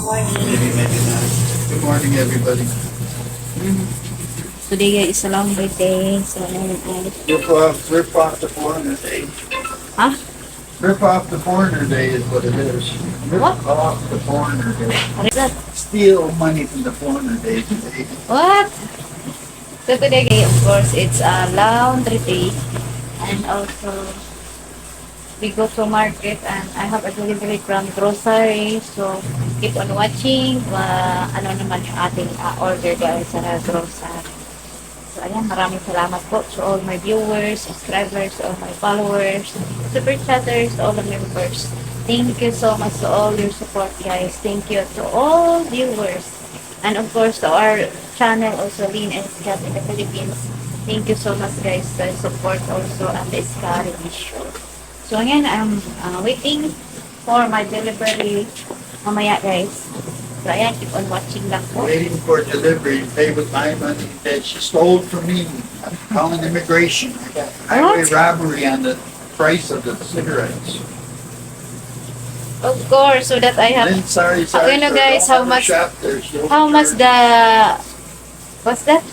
Maybe, Morning. maybe not. Good morning, everybody. Today is a long birthday. So, ngayon ay... Rip off the foreigner day. Ha? Rip off the foreigner day is what it is. Rip What? off the foreigner day. What is that? Steal money from the foreigner day today. What? So today, of course, it's a laundry day. And also, we go to market and I have a delivery from grocery. So, keep on watching. Ano naman yung ating order guys sa grocery. So, ayan, maraming salamat po to all my viewers, subscribers, all my followers, super chatters, all the members. Thank you so much to all your support, guys. Thank you to all viewers. And of course, to our channel also, Lean and Scat in the Philippines. Thank you so much, guys, for support also at the Scary Show. So, ngayon, I'm waiting for my delivery mamaya, guys. So, ayan, keep on watching lang po. Waiting for delivery, pay with my money that she stole from me. I'm calling immigration. I got highway What? robbery on the price of the cigarettes. Of course, so that I have... Then, sorry, You know, sir, guys, don't how ever much- shop there. She'll How much charge- the... What's that?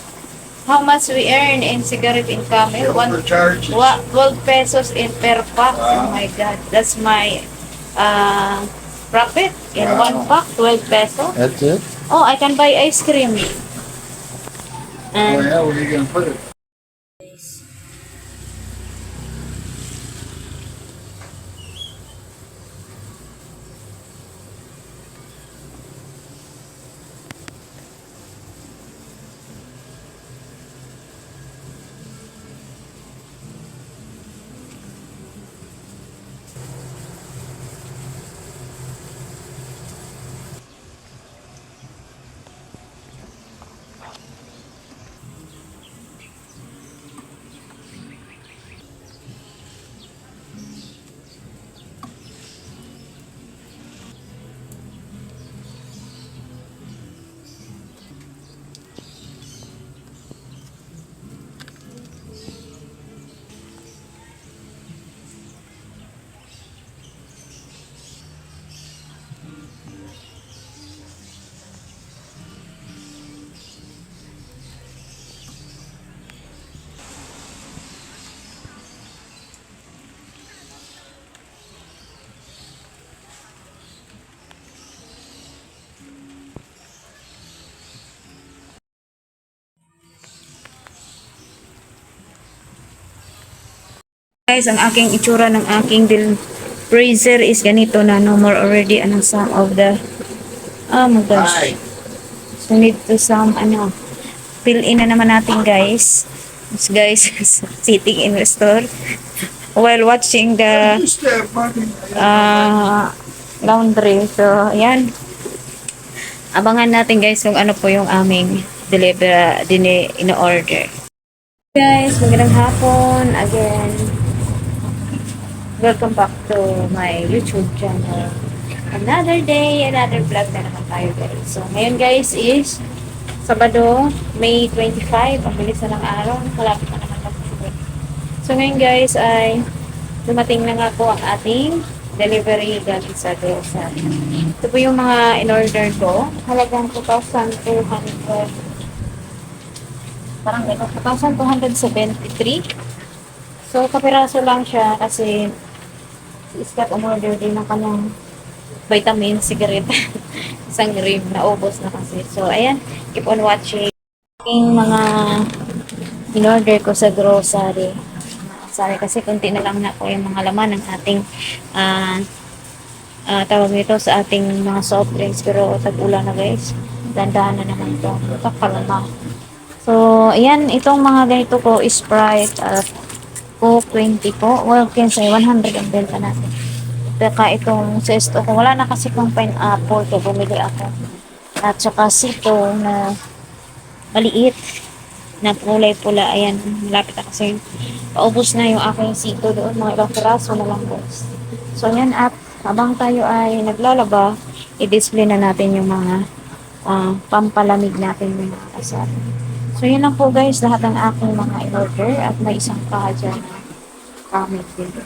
How much we earn in cigarette in Camel? she'll overcharge us. 12 pesos in per pack. Oh Wow. my God. That's my profit. In Wow. one pack, 12 pesos. That's it? Oh, I can buy ice cream. Oh And yeah, where are you gonna put it? guys, ang aking itsura ng aking freezer is ganito na. No more already some of the... Oh my gosh. Hi. So need to fill in na naman natin guys. This guys sitting in the store while watching the Just have money. laundry. So, ayan. Abangan natin guys kung ano po yung aming in-order. Guys, magandang hapon again. Welcome back to my YouTube channel. Another day, another vlog na naman tayo guys. So, ngayon guys is Sabado, May 25. Ang bilis na ng araw. Kalapit na naman mag-uwi. So, ngayon guys ay dumating na nga po ang ating delivery galing sa grocery. Ito po yung mga in-order ko. Halagang 2,200. Parang ito, 2,273. So, kapiraso lang siya kasi si Scott umorder din ng kanyang vitamin, cigarette. Isang rim na ubos na kasi. So, ayan. Keep on watching. Yung mga in-order ko sa grocery. Sorry, kasi kunti na lang na po yung mga laman ng ating tawag nito sa ating mga soft drinks. Pero tag-ulan na guys. Dandahan na naman ito. Kapalamang. So, ayan. Itong mga ganito ko is Sprite at Coke 20 po. Well, kinsay 100 ang benta natin. Saka itong sa store ko, wala na kasi kong pineapple, kaya bumili ako. At saka sito na maliit na kulay pula. Ayan, malapit na kasi paubos na yung aking sito doon. Mga ilang piraso na lang guys. So yan, at habang tayo ay naglalaba, i-display na natin yung mga pampalamig natin yung mga asar. So yun lang po guys, lahat ng aking mga in-order at may isang pa dyan na comment din. So,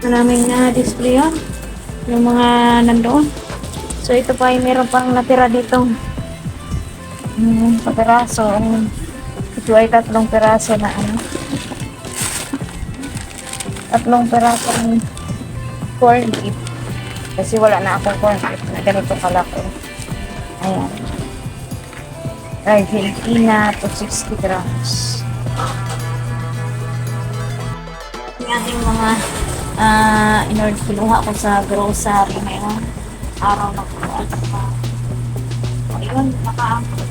Maraming na display yun. Yung mga nandoon. So ito pa ay meron pang natira dito. Peraso. Ito ay 3 peraso na ano. 3 peraso ng corn beef. Kasi wala na akong corn beef na ganito kalaki. Ayan. Argentina to 60 grams. Yung ating mga in-order kinuha ko sa grocery ngayon. Araw na po. Ayun, nakaangkot.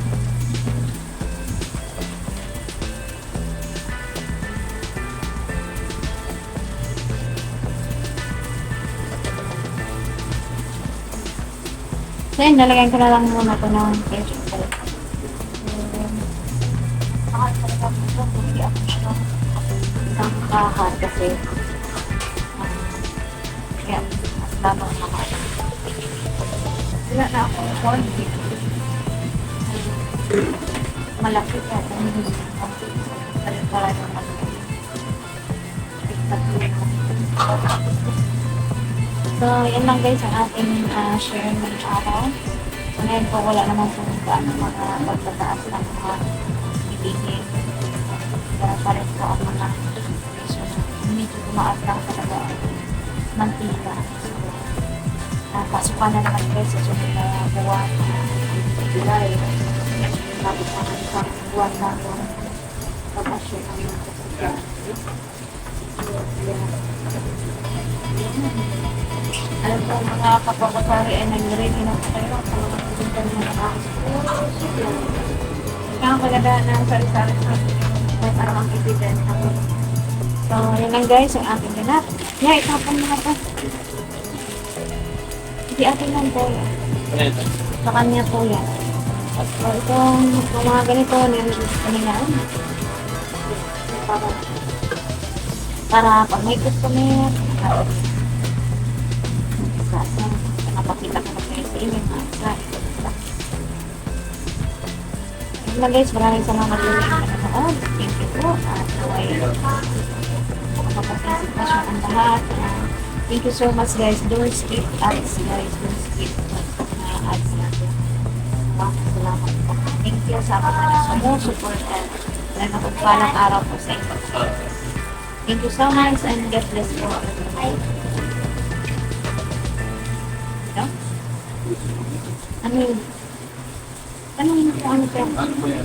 So yun, nalagyan ko na lang muna ito ng vegetable. Mahal talaga ito. Bumili ako siya ng kahan kasi kaya mas lamang mahal. Wala na ako ng corn beef. Malaki ka. Para ng malaki. So, yan lang guys ang ating share ng araw. So, ngayon po wala naman po mga pagtataas ng mga bilihin. Kaya pa rin po ang mga presyo na medyo tumaas lang talaga mantila. So, pasukan na naman guys sa sunod na buwan. July. Lapit na ang isang buwan na ito. Pag-asyo ng mga kasagyan. Alam ko mga kapapasari ay nag-ready na po kayo sa mga pupunta ng mga school. Kaya ang magandaan ng sari-sari sa may parang evidence ako. So, yun lang guys, ang ating ganap. Yeah, itapon mo na po. Hindi atin lang po. Sa kanya po yan. So, itong mga ganito, nilinaan. Para pag may customer, napakita ko na kayo sa inyo. Guys, maraming salamat po sa nanonood. Thank you po. At naway makapag-participation ang lahat. Thank you so much guys. Don't skip ads guys. Don't skip ads natin. Salamat po. Thank you sa mga support at napagpalang araw po sa inyo. Thank you so much and God bless po. No? Ano yun? Ano yun? Ano yun?